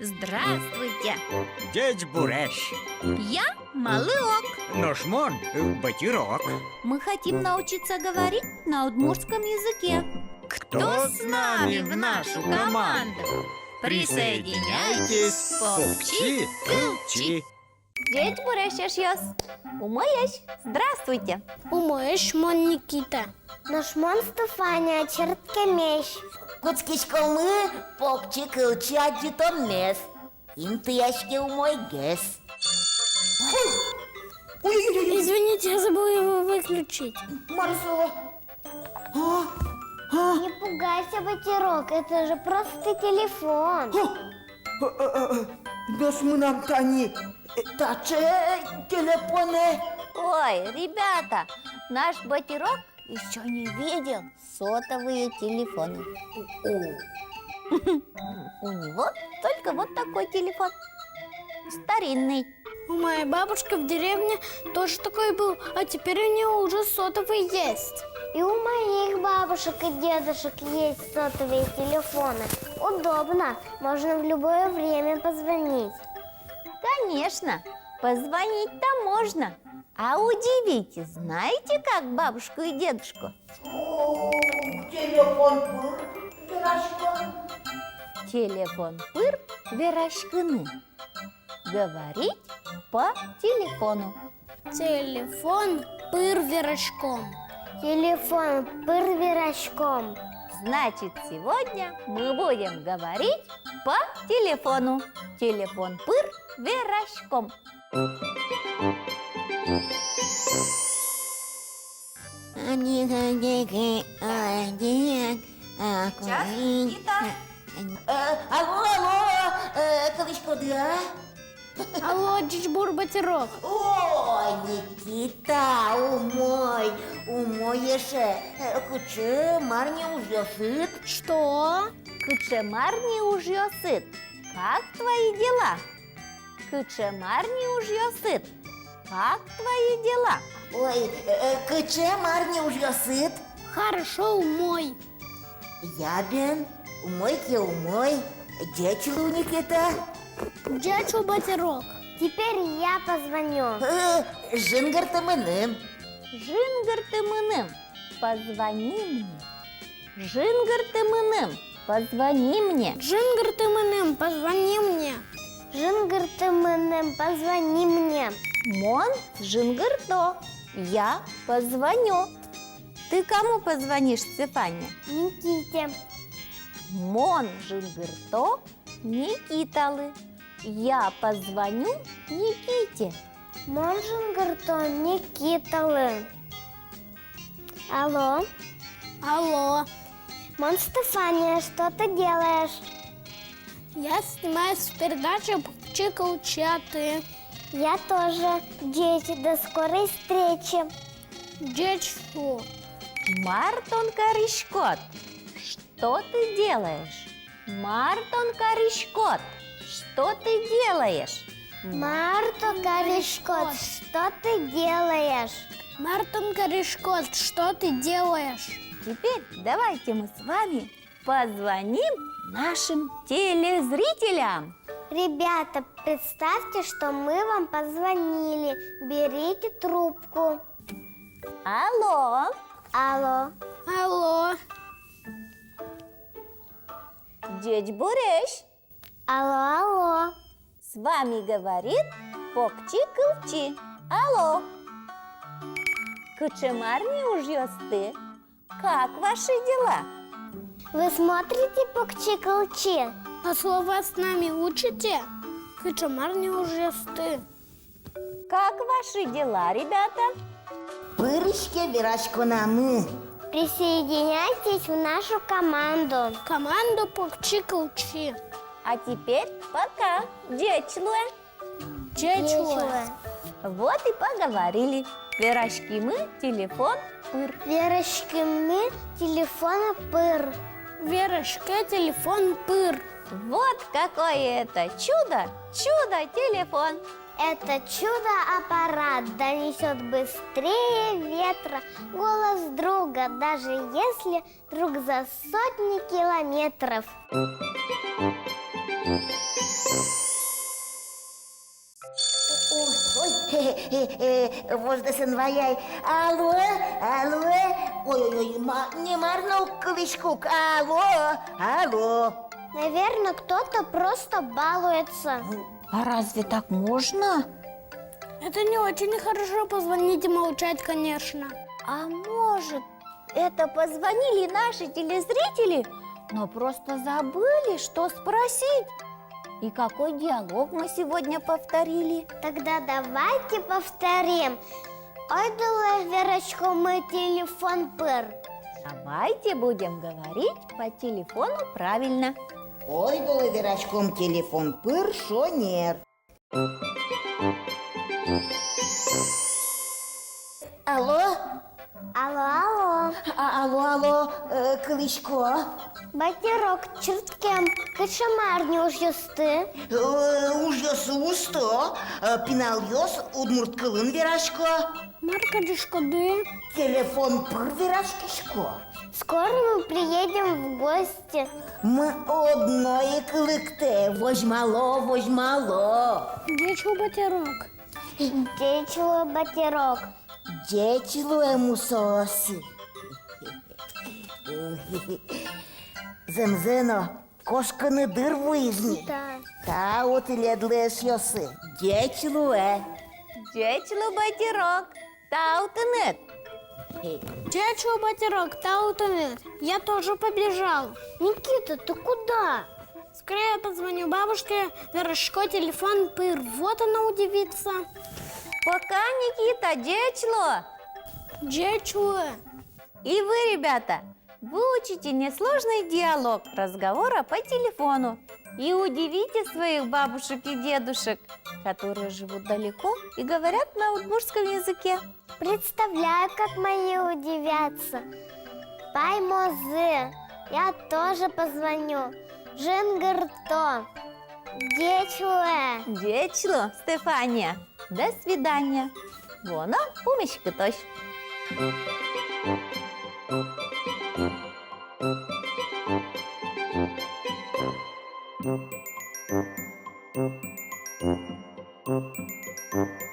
Здравствуйте! Дядь Бурящ, Я Малыок. Ножмон, Батирок. Мы хотим научиться говорить на удмуртском языке. Кто с нами в нашу команду? Присоединяйтесь, Попчи, Кылчи. Дядь Бурящ яс. Умоящ. Здравствуйте! Умояшмон Никита. Ножмон Стефания, Черткемеш. Куцкичкомы, Попчи, Кылчи, Аджитомес. Интыяшки умой гес. Извините, я забыл его выключить. Марсо. Не пугайся, Батирок, это же просто телефон. Носмынам тани. Таче телефоны. Ой, ребята, наш Батирок еще не видел сотовые телефоны. У него только вот такой телефон. Старинный. У моей бабушки в деревне тоже такой был, а теперь у нее уже сотовый есть. И у моих бабушек и дедушек есть сотовые телефоны. Удобно, можно в любое время позвонить. Конечно, позвонить-то можно. А удивите, знаете, как бабушку и дедушку? Телефон был, пирожком. Телефон пыр верашкины. Говорить по телефону. Телефон пыр-верошком. Телефон пыр-верошком. Значит, сегодня мы будем говорить по телефону. Телефон пыр верашком. Сейчас, Никита. Алло, Кылычко, да? Алло, Джичбур Батирок. Ой, Никита, умоеше. Куче, марни уже сыт. Что? Кучемарни уж йосыт. Как твои дела? Кучемарни уж йосыт. Как твои дела? Ой, куче, марни уже сыт. Хорошо, умой. Ябен, умой. Дечу, Никита. Дядю Батирок. Теперь я позвоню. Жингартамыным. Жингартымыным, позвони мне. Жингартымыным, позвони мне. Джингартымыным, позвони мне. Жингартымыным, позвони мне. Мон Жингарто, я позвоню. Ты кому позвонишь, Стефания? Никите. Мон Жингарто, Никиталы. Я позвоню Никите. Монжингарто Никиталы. Алло. Алло. Мон Стефания, что ты делаешь? Я снимаюсь в передаче Попчи, Кылчи, а ты? Я тоже. Дети, до скорой встречи. Дечку. Мартон Коришкот, что ты делаешь? Мартон Коришкот, что ты делаешь? Марто Корешкот, что ты делаешь? Мартин Корешкот, что ты делаешь? Теперь давайте мы с вами позвоним нашим телезрителям. Ребята, представьте, что мы вам позвонили. Берите трубку. Алло, Алло. Алло. дядь Бурящ, Алло. с вами говорит Попчи-Кылчи. Алло. Кучемарни уж ёсты. Как ваши дела? Вы смотрите Покчи-Кылчи? А слова с нами учите? Кычамар не уже сты. Как ваши дела, ребята? Пырышки, вирашку намы. Присоединяйтесь в нашу команду. Команду Попчи-Кылчи. А теперь пока, дечлуэ. Дечуэ. Вот и поговорили. Верашки мы, телефон, пыр. Верочки, мы телефона пыр. Верочка, телефон пыр. Вот какое это чудо, чудо-телефон. Это чудо-аппарат донесет быстрее ветра голос друга, даже если друг за сотни километров. Вождесен ваяй. Алло, алло. Ой-ой-ой, не марно Клычкук. Алло. Наверное, кто-то просто балуется. А разве так можно? Это не очень хорошо позвонить и молчать, конечно. А может, это позвонили наши телезрители, но просто забыли, что спросить? И какой диалог мы сегодня повторили? Тогда давайте повторим. Ой, дала Верочка, мой телефон пыр. Давайте будем говорить по телефону правильно. Ой, були вірачком телефон пир, шо нер. Алло? Алло. Алло, Кличко. Батірок, чорткем, качамар не уж'ясти. Ужас усто, пінал йос, удмурт килин вірачко. Марка Джишкоды. Телефон пир вірачкишко. Скоро мы приедем в гости. Ми одної кликте, возьмало. Где чубатерок? Дечило батірок. Дечило ему соси. Земзено, кошка не дир визні. Да. Та от і ледлеш йоси. Дечило Дечло батірок, таутенет. Где чубатерок? Таутанет. Я тоже побежал. Никита, ты куда? Скорее я позвоню бабушке. Верошко, телефон пыр. Вот она удивится. Пока, Никита, дечло. Джечуэ. И вы, ребята, выучите несложный диалог разговора по телефону и удивите своих бабушек и дедушек, которые живут далеко и говорят на удмуртском языке. Представляю, как мои удивятся. Паймозе. Я тоже позвоню. Женгарто. Дечуэ. Дечло, Стефания. До свидания. Вона помещика тощ. Thank you.